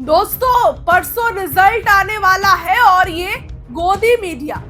दोस्तों परसों रिजल्ट आने वाला है और ये गोदी मीडिया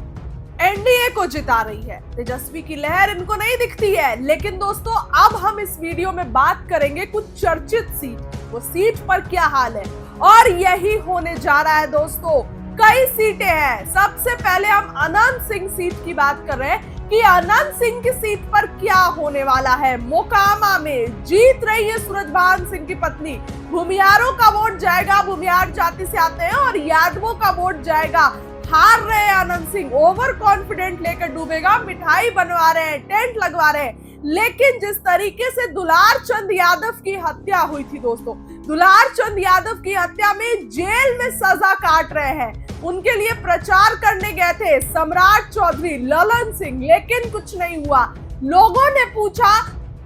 एनडीए को जिता रही है। तेजस्वी की लहर इनको नहीं दिखती है, लेकिन दोस्तों अब हम इस वीडियो में बात करेंगे कुछ चर्चित सीट, वो सीट पर क्या हाल है और यही होने जा रहा है। दोस्तों कई सीटें हैं। सबसे पहले हम अनंत सिंह सीट की बात कर रहे हैं कि अनंत सिंह की सीट पर क्या होने वाला है। मोकामा में जीत रही है सूरजभान सिंह की पत्नी। भूमियारों का वोट जाएगा, भूमियार जाति से आते हैं, और यादवों का वोट जाएगा। हार रहे हैं अनंत सिंह, ओवर कॉन्फिडेंट लेकर डूबेगा, मिठाई बनवा रहे हैं, टेंट लगवा रहे हैं। लेकिन जिस तरीके से दुलार चंद यादव की हत्या हुई थी दोस्तों, दुलार चंद यादव की हत्या में जेल में सजा काट रहे हैं, उनके लिए प्रचार करने गए थे सम्राट चौधरी, ललन सिंह, लेकिन कुछ नहीं हुआ। लोगों ने पूछा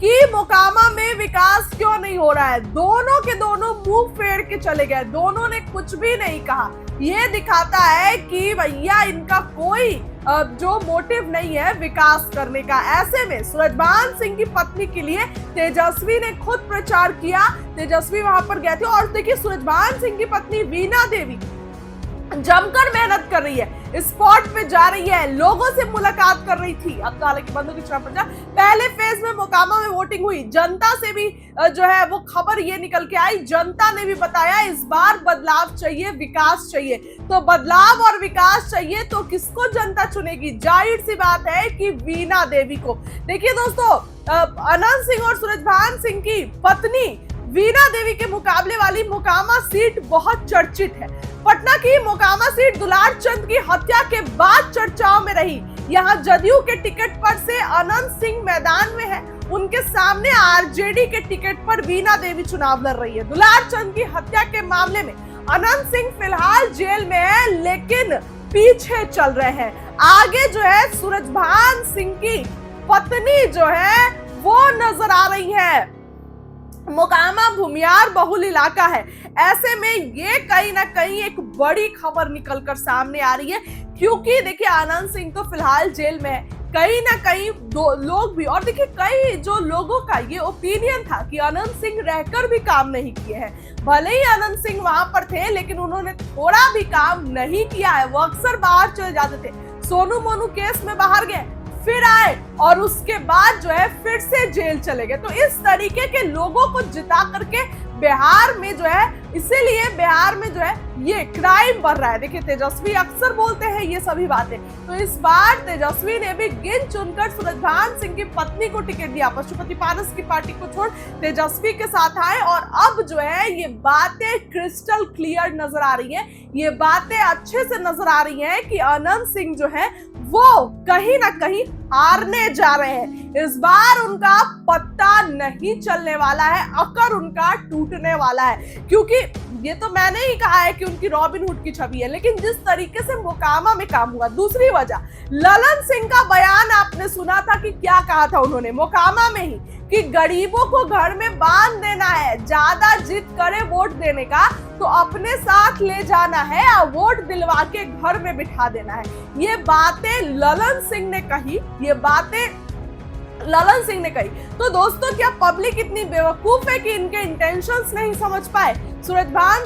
कि मोकामा में विकास क्यों नहीं हो रहा है, दोनों के दोनों मुंह फेर के चले गए, दोनों ने कुछ भी नहीं कहा। ये दिखाता है कि भैया इनका कोई जो मोटिव नहीं है विकास करने का। ऐसे में सूरजभान सिंह की पत्नी के लिए तेजस्वी ने खुद प्रचार किया, तेजस्वी वहां पर गए थे। और देखिए सूरजभान सिंह की पत्नी वीणा देवी जमकर मेहनत कर रही है, स्पॉट पे जा रही है, लोगों से मुलाकात कर रही थी। अब तो हालांकि बंदों की चुनाव प्रचार पहले फेज में मोकामा में वोटिंग हुई, जनता से भी जो है वो खबर ये निकल के आई, जनता ने भी बताया इस बार बदलाव चाहिए, विकास चाहिए। तो बदलाव और विकास चाहिए तो किसको जनता चुनेगी? जाहिर सी बात है कि वीणा देवी को। देखिए दोस्तों अनंत सिंह और सूरजभान सिंह की पत्नी वीणा देवी के मुकाबले वाली मोकामा सीट बहुत चर्चित है। पटना की मोकामा सीट दुलार चंद की हत्या के बाद चर्चाओं में रही। यहाँ जदयू के टिकट पर से अनंत सिंह मैदान में है, उनके सामने आरजेडी के टिकट पर वीणा देवी चुनाव लड़ रही है। दुलार चंद की हत्या के मामले में अनंत सिंह फिलहाल जेल में है, लेकिन पीछे चल रहे हैं। आगे जो है सूरजभान सिंह की पत्नी जो है वो नजर आ रही है। मोकामा भूमियार बहुल इलाका है, ऐसे में ये कहीं ना कहीं एक बड़ी खबर निकलकर सामने आ रही है, क्योंकि देखिए आनंद सिंह तो फिलहाल जेल में है। कहीं ना कहीं दो लोग भी, और देखिए कई जो लोगों का ये ओपिनियन था कि अनंत सिंह रहकर भी काम नहीं किए हैं। भले ही अनंत सिंह वहां पर थे, लेकिन उन्होंने थोड़ा भी काम नहीं किया है। वो अक्सर बाहर चले जाते थे, सोनू मोनू केस में बाहर गए, फिर आए और उसके बाद जो है फिर से जेल चले गए। तो इस तरीके के लोगों को जिता करके बिहार में जो है, इसीलिए बिहार में जो है ये क्राइम बढ़ रहा है। देखिए तेजस्वी अक्सर बोलते हैं ये सभी बातें, तो इस बार तेजस्वी ने भी गिन चुनकर सूरजभान सिंह की पत्नी को टिकट दिया। पशुपति पारस की पार्टी को छोड़ तेजस्वी के साथ आए, और अब जो है ये बातें क्रिस्टल क्लियर नजर आ रही है, ये बातें अच्छे से नजर आ रही है कि अनंत सिंह जो है वो कहीं ना कहीं हारने जा रहे हैं। इस बार उनका पत्ता नहीं चलने वाला है, अकर उनका टूटने वाला है। क्योंकि ये तो मैंने ही कहा है कि उनकी रॉबिन हुड की छवि है, लेकिन जिस तरीके से मोकामा में काम हुआ, दूसरी वजह ललन सिंह का बयान आपने सुना था कि क्या कहा था उन्होंने मोकामा में ही, कि गरीबों को घर में बांध देना है, ज्यादा जिद करे वोट देने का तो अपने साथ ले जाना है और वोट दिलवा के घर में बिठा देना है। ये बातें ललन सिंह ने कही, ये बातें ललन सिंह ने कही। तो दोस्तों क्या पब्लिक इतनी बेवकूफ है कि इनके इंटेंशंस नहीं समझ पाए? सूरजभान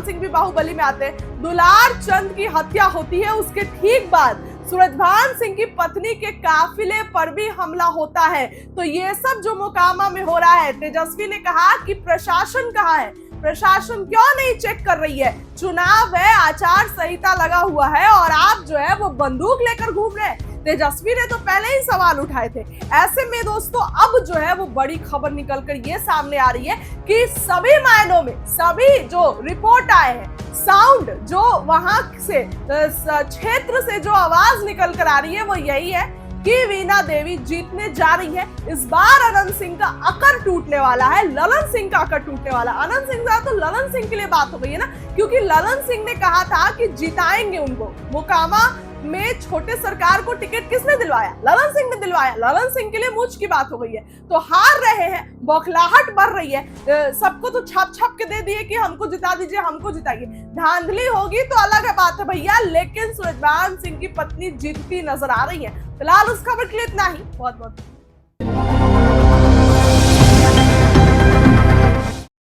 सिंह भी बाहुबली में आते हैं। दुलार चंद की हत्या होती है, उसके ठीक बाद सूरजभान सिंह की पत्नी के काफिले पर भी हमला होता है। तो ये सब जो मोकामा में हो रहा है, तेजस्वी ने कहा कि प्रशासन कहाँ है, प्रशासन क्यों नहीं चेक कर रही है? चुनाव है, आचार संहिता लगा हुआ है और आप जो है वो बंदूक लेकर घूम रहे हैं। तेजस्वी ने तो पहले ही सवाल उठाए थे। ऐसे में दोस्तों अब जो है वो बड़ी खबर निकलकर ये सामने आ रही है कि सभी मायनों में, सभी जो रिपोर्ट आए हैं, साउंड जो वहां से क्षेत्र से जो आवाज निकल कर आ रही है वो यही है कि वीणा देवी जीतने जा रही है। इस बार अनंत सिंह का अकर टूटने वाला है, ललन सिंह का अकर टूटने वाला। अनंत सिंह ज्यादा तो ललन सिंह के लिए बात हो गई है ना, क्योंकि ललन सिंह ने कहा था कि जिताएंगे उनको। मोकामा में छोटे सरकार को टिकट किसने दिलवाया? ललन सिंह ने दिलवाया। ललन सिंह के लिए मुझ की बात हो गई है, तो हार रहे हैं, बौखलाहट बढ़ रही है। सबको तो छाप छाप के दे दिए कि हमको जिता दीजिए, हमको जिताइए। धांधली होगी तो अलग है बात है भैया, लेकिन सूरजभान सिंह की पत्नी जीतती नजर आ रही है। फिलहाल उस खबर के लिए इतना ही। बहुत बहुत